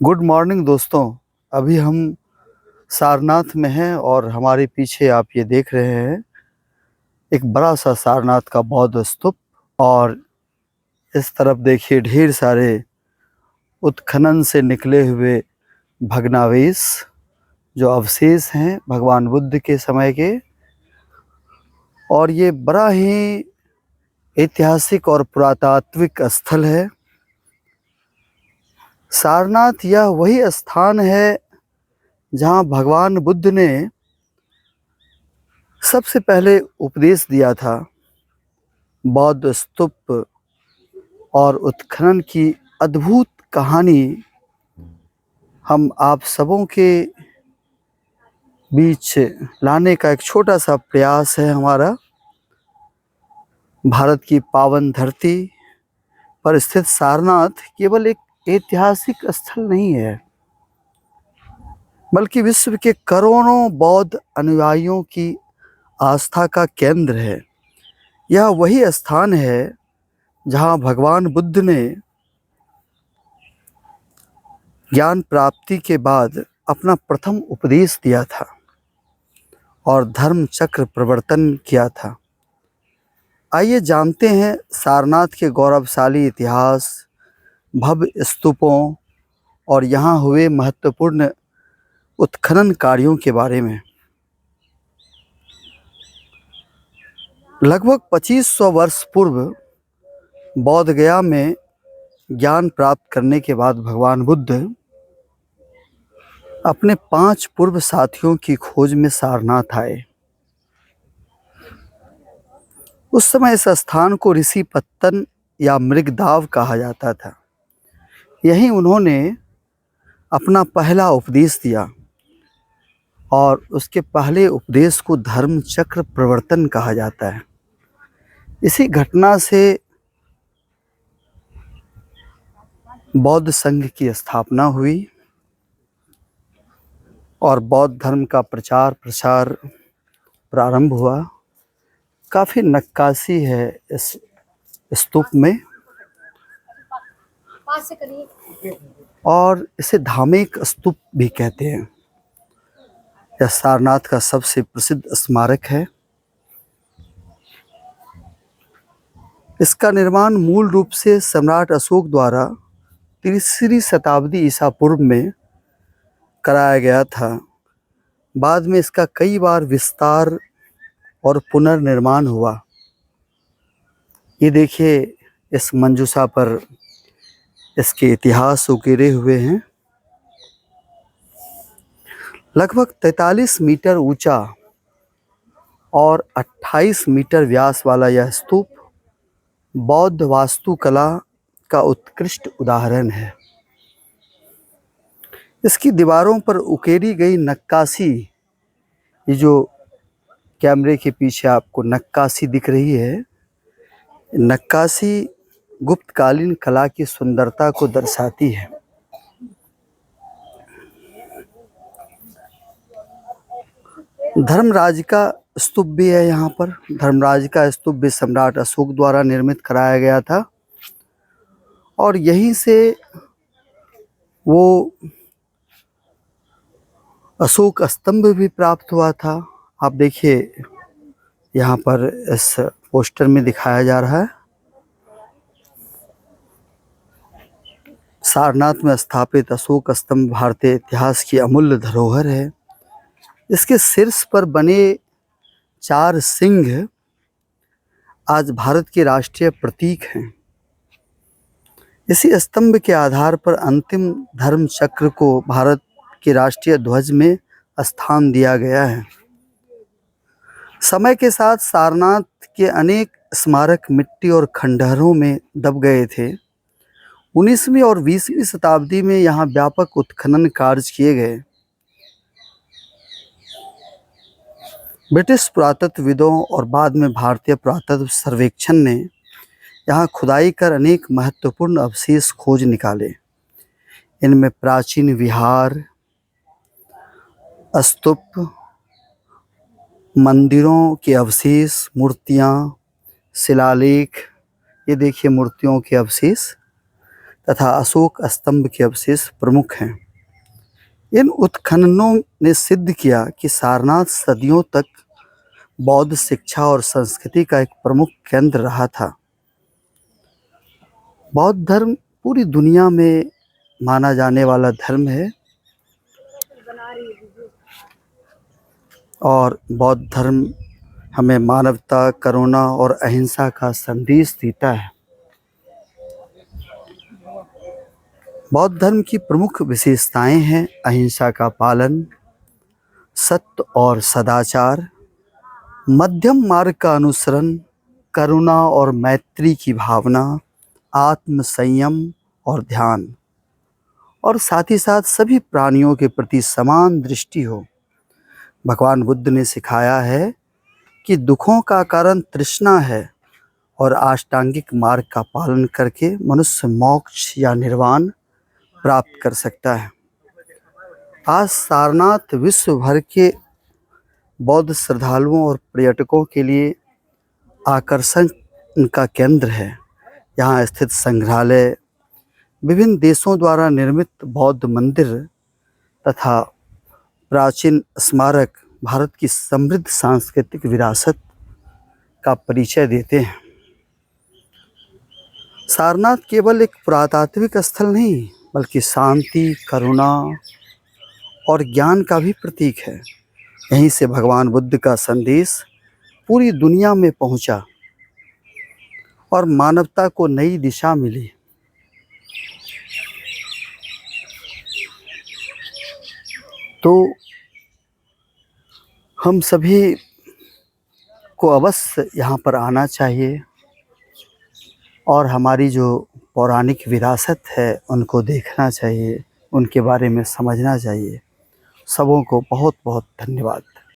Good morning दोस्तों। अभी हम सारनाथ में हैं और हमारे पीछे आप ये देख रहे हैं एक बड़ा सा सारनाथ का बौद्ध स्तूप। और इस तरफ देखिए ढेर सारे उत्खनन से निकले हुए भग्नावशेष जो अवशेष हैं भगवान बुद्ध के समय के। और ये बड़ा ही ऐतिहासिक और पुरातात्विक स्थल है। सारनाथ यह वही स्थान है जहाँ भगवान बुद्ध ने सबसे पहले उपदेश दिया था। बौद्ध स्तूप और उत्खनन की अद्भुत कहानी हम आप सबों के बीच लाने का एक छोटा सा प्रयास है हमारा। भारत की पावन धरती पर स्थित सारनाथ केवल एक ऐतिहासिक स्थल नहीं है, बल्कि विश्व के करोड़ों बौद्ध अनुयायियों की आस्था का केंद्र है। यह वही स्थान है जहाँ भगवान बुद्ध ने ज्ञान प्राप्ति के बाद अपना प्रथम उपदेश दिया था और धर्म चक्र प्रवर्तन किया था। आइए जानते हैं सारनाथ के गौरवशाली इतिहास, भव्य स्तूपों और यहाँ हुए महत्वपूर्ण उत्खनन कार्यों के बारे में। लगभग 2500 वर्ष पूर्व बोध गया में ज्ञान प्राप्त करने के बाद भगवान बुद्ध अपने 5 पूर्व साथियों की खोज में सारनाथ आए। उस समय इस स्थान को ऋषि पत्तन या मृगदाव कहा जाता था। यहीं उन्होंने अपना पहला उपदेश दिया और उसके पहले उपदेश को धर्म चक्र प्रवर्तन कहा जाता है। इसी घटना से बौद्ध संघ की स्थापना हुई और बौद्ध धर्म का प्रचार प्रसार प्रारंभ हुआ। काफ़ी नक्काशी है इस स्तूप में और इसे धार्मिक स्तूप भी कहते हैं। यह सारनाथ का सबसे प्रसिद्ध स्मारक है। इसका निर्माण मूल रूप से सम्राट अशोक द्वारा 3री शताब्दी ईसा पूर्व में कराया गया था। बाद में इसका कई बार विस्तार और पुनर्निर्माण हुआ। ये देखिए इस मंजूषा पर इसके इतिहास उकेरे हुए हैं। लगभग 43 मीटर ऊंचा और 28 मीटर व्यास वाला यह स्तूप बौद्ध वास्तुकला का उत्कृष्ट उदाहरण है। इसकी दीवारों पर उकेरी गई नक्काशी, ये जो कैमरे के पीछे आपको नक्काशी दिख रही है, नक्काशी गुप्तकालीन कला की सुंदरता को दर्शाती है। धर्मराज का स्तूप भी है यहाँ पर। धर्मराज का स्तूप भी सम्राट अशोक द्वारा निर्मित कराया गया था और यहीं से वो अशोक स्तंभ भी प्राप्त हुआ था। आप देखिए यहाँ पर इस पोस्टर में दिखाया जा रहा है। सारनाथ में स्थापित अशोक स्तंभ भारतीय इतिहास की अमूल्य धरोहर है। इसके शीर्ष पर बने 4 सिंह आज भारत के राष्ट्रीय प्रतीक हैं। इसी स्तंभ के आधार पर अंतिम धर्म चक्र को भारत के राष्ट्रीय ध्वज में स्थान दिया गया है। समय के साथ सारनाथ के अनेक स्मारक मिट्टी और खंडहरों में दब गए थे। 19वीं और 20वीं शताब्दी में यहाँ व्यापक उत्खनन कार्य किए गए। ब्रिटिश पुरातत्वविदों और बाद में भारतीय पुरातत्व सर्वेक्षण ने यहाँ खुदाई कर अनेक महत्वपूर्ण अवशेष खोज निकाले। इनमें प्राचीन विहार, स्तूप, मंदिरों के अवशेष, मूर्तियाँ, शिलालेख, ये देखिए मूर्तियों के अवशेष, तथा अशोक स्तंभ के अवशेष प्रमुख हैं। इन उत्खननों ने सिद्ध किया कि सारनाथ सदियों तक बौद्ध शिक्षा और संस्कृति का एक प्रमुख केंद्र रहा था। बौद्ध धर्म पूरी दुनिया में माना जाने वाला धर्म है और बौद्ध धर्म हमें मानवता, करुणा और अहिंसा का संदेश देता है। बौद्ध धर्म की प्रमुख विशेषताएं हैं अहिंसा का पालन, सत्य और सदाचार, मध्यम मार्ग का अनुसरण, करुणा और मैत्री की भावना, आत्म संयम और ध्यान, और साथ ही साथ सभी प्राणियों के प्रति समान दृष्टि हो। भगवान बुद्ध ने सिखाया है कि दुखों का कारण तृष्णा है और अष्टांगिक मार्ग का पालन करके मनुष्य मोक्ष या निर्वाण प्राप्त कर सकता है। आज सारनाथ विश्व भर के बौद्ध श्रद्धालुओं और पर्यटकों के लिए आकर्षण का केंद्र है। यहाँ स्थित संग्रहालय, विभिन्न देशों द्वारा निर्मित बौद्ध मंदिर तथा प्राचीन स्मारक भारत की समृद्ध सांस्कृतिक विरासत का परिचय देते हैं। सारनाथ केवल एक पुरातात्विक स्थल नहीं बल्कि शांति, करुणा और ज्ञान का भी प्रतीक है। यहीं से भगवान बुद्ध का संदेश पूरी दुनिया में पहुंचा और मानवता को नई दिशा मिली। तो हम सभी को अवश्य यहाँ पर आना चाहिए और हमारी जो पौराणिक विरासत है उनको देखना चाहिए, उनके बारे में समझना चाहिए। सबों को बहुत बहुत धन्यवाद।